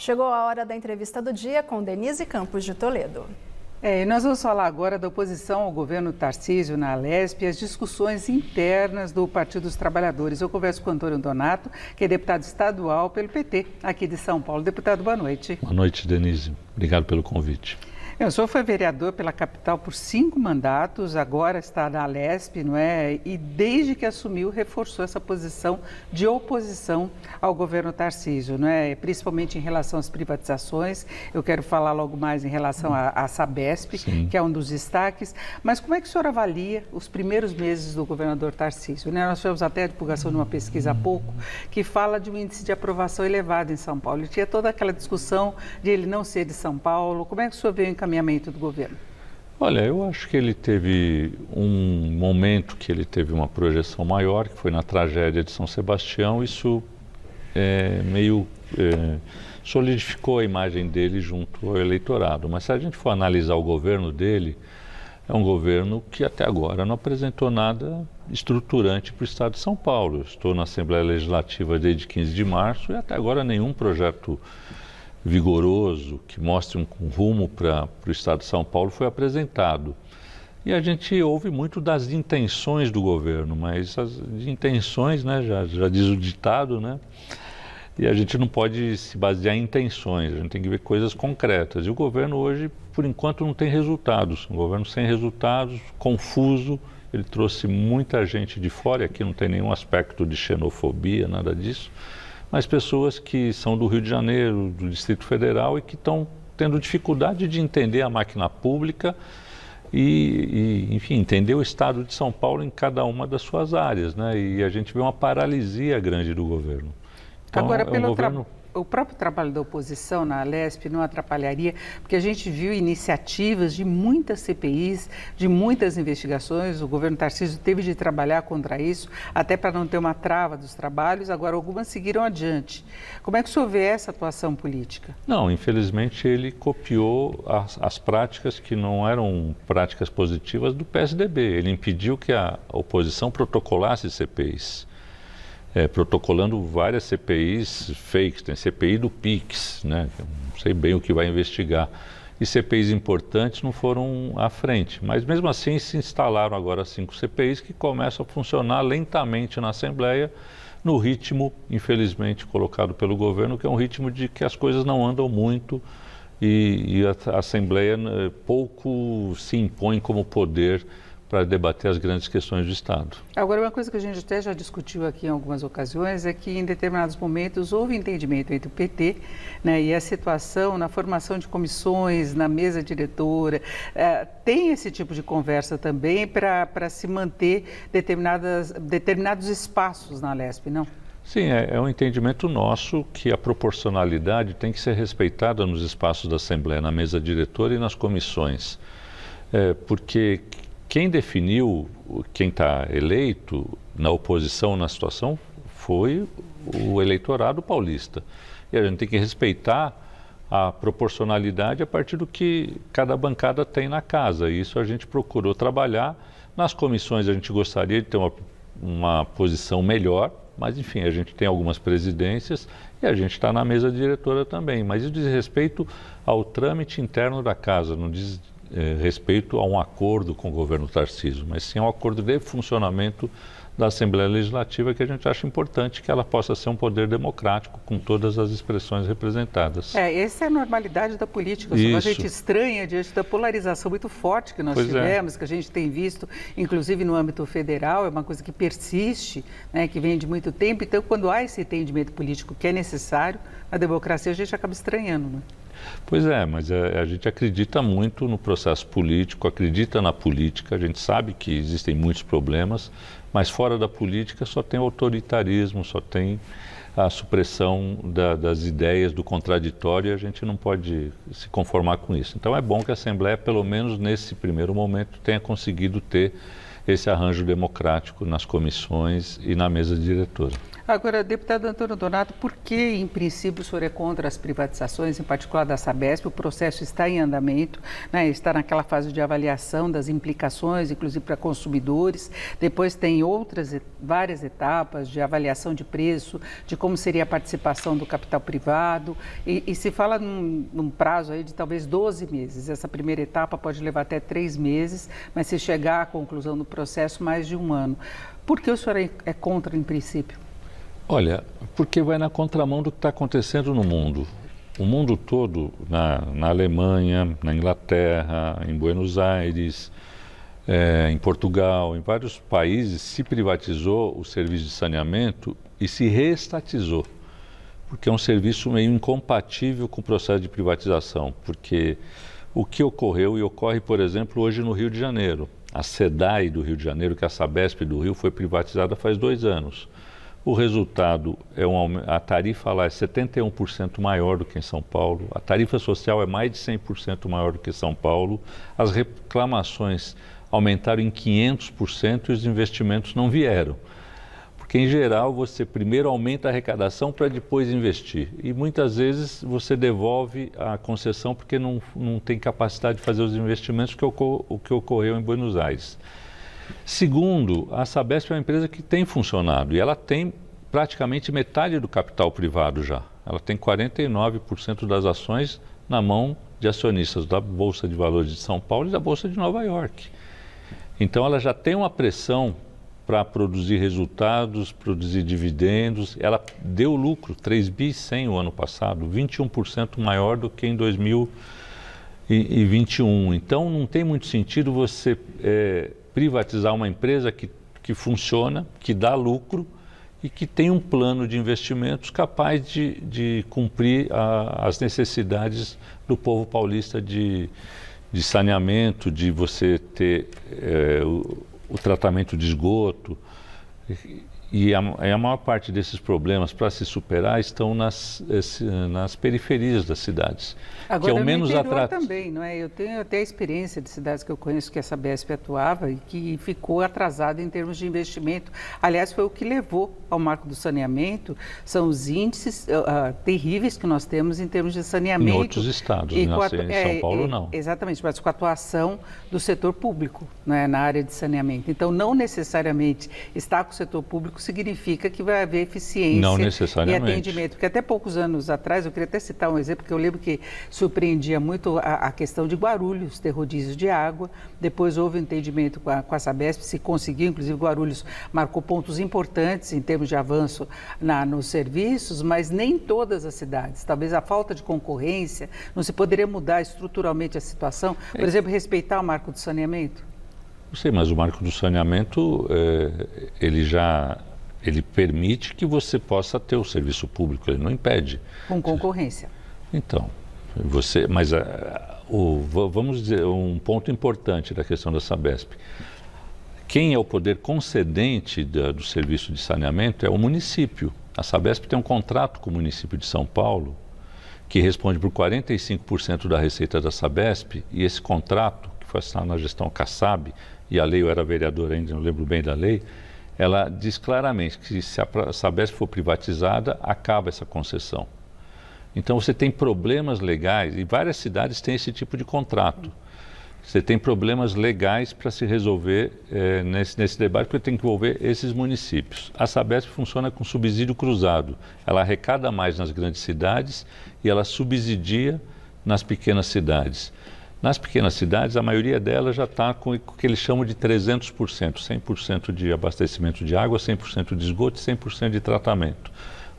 Chegou a hora da entrevista do dia com Denise Campos de Toledo. E nós vamos falar agora da oposição ao governo Tarcísio na Alesp e as discussões internas do Partido dos Trabalhadores. Eu converso com o Antônio Donato, que é deputado estadual pelo PT, aqui de São Paulo. Deputado, boa noite. Boa noite, Denise. Obrigado pelo convite. O senhor foi vereador pela capital por 5 mandatos, agora está na Alesp, não é? E desde que assumiu, reforçou essa posição de oposição ao governo Tarcísio, não é? Principalmente em relação às privatizações. Eu quero falar logo mais em relação à Sabesp, Sim. que é um dos destaques. Mas como é que o senhor avalia os primeiros meses do governador Tarcísio, né? Nós tivemos até a divulgação de uma pesquisa há pouco que fala de um índice de aprovação elevado em São Paulo. E tinha toda aquela discussão de ele não ser de São Paulo. Como é que o senhor vê o encaminhamento do governo? Olha, eu acho que ele teve um momento que ele teve uma projeção maior, que foi na tragédia de São Sebastião. Isso solidificou a imagem dele junto ao eleitorado. Mas se a gente for analisar o governo dele, é um governo que até agora não apresentou nada estruturante para o estado de São Paulo. Eu estou na Assembleia Legislativa desde 15 de março e até agora nenhum projeto vigoroso, que mostre um rumo para o estado de São Paulo foi apresentado. E a gente ouve muito das intenções do governo, mas as intenções, né, já diz o ditado, né? E a gente não pode se basear em intenções, a gente tem que ver coisas concretas. E o governo hoje, por enquanto, não tem resultados. Um governo sem resultados, confuso. Ele trouxe muita gente de fora, e aqui não tem nenhum aspecto de xenofobia, nada disso. Mas pessoas que são do Rio de Janeiro, do Distrito Federal e que estão tendo dificuldade de entender a máquina pública enfim, entender o estado de São Paulo em cada uma das suas áreas, né? E a gente vê uma paralisia grande do governo. Então, agora, o próprio trabalho da oposição na Alesp não atrapalharia, porque a gente viu iniciativas de muitas CPIs, de muitas investigações, o governo Tarcísio teve de trabalhar contra isso, até para não ter uma trava dos trabalhos, agora algumas seguiram adiante. Como é que o senhor vê essa atuação política? Não, infelizmente ele copiou as práticas que não eram práticas positivas do PSDB, ele impediu que a oposição protocolasse CPIs. Protocolando várias CPIs fakes, tem CPI do PIX, né? Não sei bem o que vai investigar, e CPIs importantes não foram à frente, mas mesmo assim se instalaram agora 5 CPIs que começam a funcionar lentamente na Assembleia, no ritmo, infelizmente, colocado pelo governo, que é um ritmo de que as coisas não andam muito e a Assembleia pouco se impõe como poder para debater as grandes questões do Estado. Agora, uma coisa que a gente até já discutiu aqui em algumas ocasiões é que em determinados momentos houve entendimento entre o PT, né, e a situação na formação de comissões, na mesa diretora. Tem esse tipo de conversa também para se manter determinados espaços na Alesp, não? Sim, é um entendimento nosso que a proporcionalidade tem que ser respeitada nos espaços da Assembleia, na mesa diretora e nas comissões. Porque quem definiu quem está eleito na oposição na situação foi o eleitorado paulista. E a gente tem que respeitar a proporcionalidade a partir do que cada bancada tem na casa. E isso a gente procurou trabalhar. Nas comissões a gente gostaria de ter uma posição melhor, mas enfim, a gente tem algumas presidências e a gente está na mesa diretora também. Mas isso diz respeito ao trâmite interno da casa, não diz respeito a um acordo com o governo Tarcísio, mas sim a um acordo de funcionamento da Assembleia Legislativa, que a gente acha importante que ela possa ser um poder democrático com todas as expressões representadas. Essa é a normalidade da política. A gente estranha diante da polarização muito forte que nós tivemos, que a gente tem visto, inclusive no âmbito federal, é uma coisa que persiste, né, que vem de muito tempo. Então, quando há esse entendimento político que é necessário, a democracia a gente acaba estranhando, né? Pois é, mas a gente acredita muito no processo político, acredita na política, a gente sabe que existem muitos problemas, mas fora da política só tem autoritarismo, só tem a supressão das ideias, do contraditório, e a gente não pode se conformar com isso. Então é bom que a Assembleia, pelo menos nesse primeiro momento, tenha conseguido ter esse arranjo democrático nas comissões e na mesa diretora. Agora, deputado Antônio Donato, por que, em princípio, o senhor é contra as privatizações, em particular da Sabesp? O processo está em andamento, né? Está naquela fase de avaliação das implicações, inclusive para consumidores. Depois tem várias etapas de avaliação de preço, de como seria a participação do capital privado. E se fala num prazo aí de talvez 12 meses. Essa primeira etapa pode levar até 3 meses, mas se chegar à conclusão do processo, mais de 1 ano. Por que o senhor é contra, em princípio? Olha, porque vai na contramão do que está acontecendo no mundo. O mundo todo, na Alemanha, na Inglaterra, em Buenos Aires, em Portugal, em vários países, se privatizou o serviço de saneamento e se reestatizou, porque é um serviço meio incompatível com o processo de privatização, porque o que ocorreu e ocorre, por exemplo, hoje no Rio de Janeiro. A SEDAI do Rio de Janeiro, que é a Sabesp do Rio, foi privatizada faz 2 anos. O resultado a tarifa lá é 71% maior do que em São Paulo, a tarifa social é mais de 100% maior do que em São Paulo, as reclamações aumentaram em 500% e os investimentos não vieram. Porque, em geral, você primeiro aumenta a arrecadação para depois investir. E muitas vezes você devolve a concessão porque não tem capacidade de fazer os investimentos, o que ocorreu em Buenos Aires. Segundo, a Sabesp é uma empresa que tem funcionado e ela tem praticamente metade do capital privado já. Ela tem 49% das ações na mão de acionistas da Bolsa de Valores de São Paulo e da Bolsa de Nova York. Então ela já tem uma pressão para produzir resultados, produzir dividendos. Ela deu lucro, 3 bi 100 o ano passado, 21% maior do que em 2021. Então não tem muito sentido você privatizar uma empresa que funciona, que dá lucro e que tem um plano de investimentos capaz de cumprir as necessidades do povo paulista de saneamento, de você ter o tratamento de esgoto. E a maior parte desses problemas, para se superar, estão nas periferias das cidades. Agora, que é o menos no interior atrativo. também, não é? Eu tenho até a experiência de cidades que eu conheço que a Sabesp atuava e que ficou atrasada em termos de investimento. Aliás, foi o que levou ao marco do saneamento, são os índices terríveis que nós temos em termos de saneamento. Em outros estados, em São Paulo não. Exatamente, mas com a atuação do setor público, né, na área de saneamento. Então, não necessariamente estar com o setor público significa que vai haver eficiência e atendimento. Porque até poucos anos atrás, eu queria até citar um exemplo, que eu lembro que surpreendia muito a questão de Guarulhos, ter rodízios de água. Depois houve um entendimento com a Sabesp, se conseguiu, inclusive Guarulhos marcou pontos importantes em termos de avanço nos serviços, mas nem todas as cidades. Talvez a falta de concorrência, não se poderia mudar estruturalmente a situação, por exemplo, respeitar o marco do saneamento? Não sei, mas o marco do saneamento, ele permite que você possa ter o serviço público, ele não impede. Com concorrência. Então, vamos dizer, um ponto importante da questão da Sabesp. Quem é o poder concedente do serviço de saneamento é o município. A Sabesp tem um contrato com o município de São Paulo, que responde por 45% da receita da Sabesp, e esse contrato, que foi assinado na gestão Kassab, e a lei, eu era vereador ainda, não lembro bem da lei, ela diz claramente que se a Sabesp for privatizada, acaba essa concessão. Então você tem problemas legais, e várias cidades têm esse tipo de contrato. Você tem problemas legais para se resolver nesse debate, porque tem que envolver esses municípios. A Sabesp funciona com subsídio cruzado. Ela arrecada mais nas grandes cidades e ela subsidia nas pequenas cidades. Nas pequenas cidades, a maioria delas já está com o que eles chamam de 300%, 100% de abastecimento de água, 100% de esgoto e 100% de tratamento.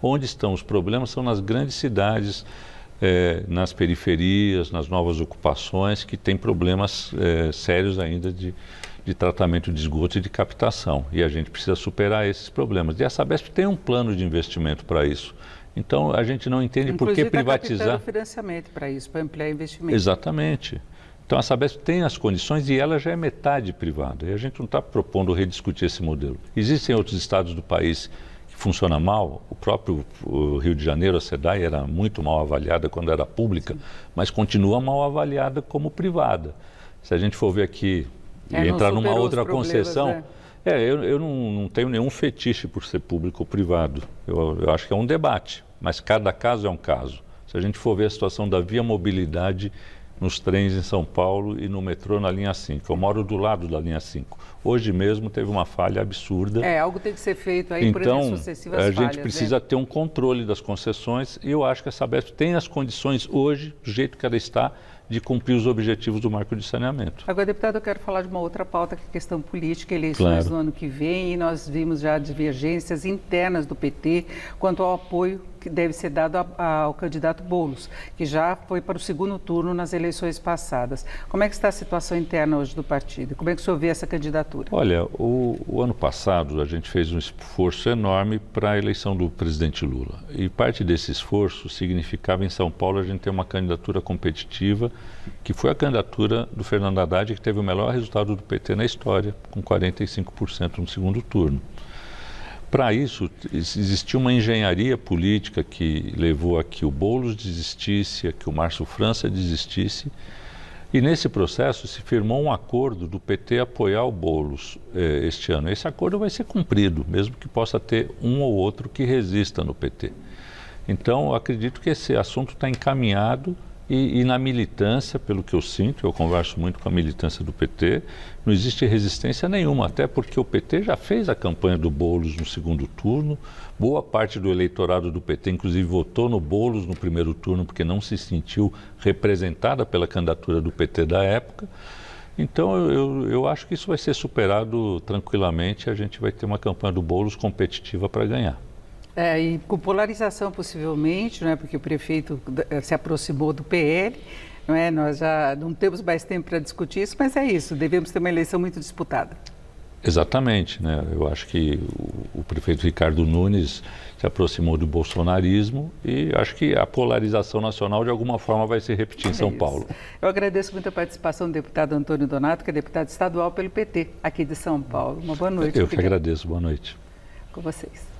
Onde estão os problemas são nas grandes cidades, nas periferias, nas novas ocupações, que têm problemas sérios ainda de tratamento de esgoto e de captação. E a gente precisa superar esses problemas. E a Sabesp tem um plano de investimento para isso. Então, a gente não entende por que privatizar. Inclusive, financiamento para isso, para ampliar investimento. Exatamente. Então, a Sabesp tem as condições e ela já é metade privada. E a gente não está propondo rediscutir esse modelo. Existem outros estados do país que funcionam mal. O próprio Rio de Janeiro, a SEDAI, era muito mal avaliada quando era pública, mas continua mal avaliada como privada. Se a gente for ver aqui e entrar numa outra concessão, Eu não tenho nenhum fetiche por ser público ou privado. Eu acho que é um debate, mas cada caso é um caso. Se a gente for ver a situação da Via Mobilidade nos trens em São Paulo e no metrô na linha 5. Eu moro do lado da linha 5. Hoje mesmo teve uma falha absurda. Algo tem que ser feito aí por essas sucessivas falhas. Então, a gente precisa ter um controle das concessões e eu acho que a Sabesp tem as condições hoje, do jeito que ela está, de cumprir os objetivos do marco de saneamento. Agora, deputado, eu quero falar de uma outra pauta, que é a questão política, eleições no ano que vem, e nós vimos já divergências internas do PT quanto ao apoio que deve ser dado ao candidato Boulos, que já foi para o segundo turno nas eleições passadas. Como é que está a situação interna hoje do partido? Como é que o senhor vê essa candidatura? Olha, o ano passado a gente fez um esforço enorme para a eleição do presidente Lula. E parte desse esforço significava em São Paulo a gente ter uma candidatura competitiva, que foi a candidatura do Fernando Haddad, que teve o melhor resultado do PT na história, com 45% no segundo turno. Para isso, existia uma engenharia política que levou a que o Boulos desistisse, a que o Márcio França desistisse, e nesse processo se firmou um acordo do PT apoiar o Boulos este ano. Esse acordo vai ser cumprido, mesmo que possa ter um ou outro que resista no PT. Então, eu acredito que esse assunto está encaminhado e na militância, pelo que eu sinto, eu converso muito com a militância do PT, não existe resistência nenhuma, até porque o PT já fez a campanha do Boulos no segundo turno, boa parte do eleitorado do PT, inclusive, votou no Boulos no primeiro turno, porque não se sentiu representada pela candidatura do PT da época. Então, eu acho que isso vai ser superado tranquilamente, a gente vai ter uma campanha do Boulos competitiva para ganhar. E com polarização possivelmente, porque o prefeito se aproximou do PL, nós já não temos mais tempo para discutir isso, mas é isso, devemos ter uma eleição muito disputada. Exatamente, eu acho que o prefeito Ricardo Nunes se aproximou do bolsonarismo e acho que a polarização nacional de alguma forma vai se repetir em São Paulo. Eu agradeço muito a participação do deputado Antônio Donato, que é deputado estadual pelo PT aqui de São Paulo. Uma boa noite. Eu que agradeço, boa noite. Com vocês.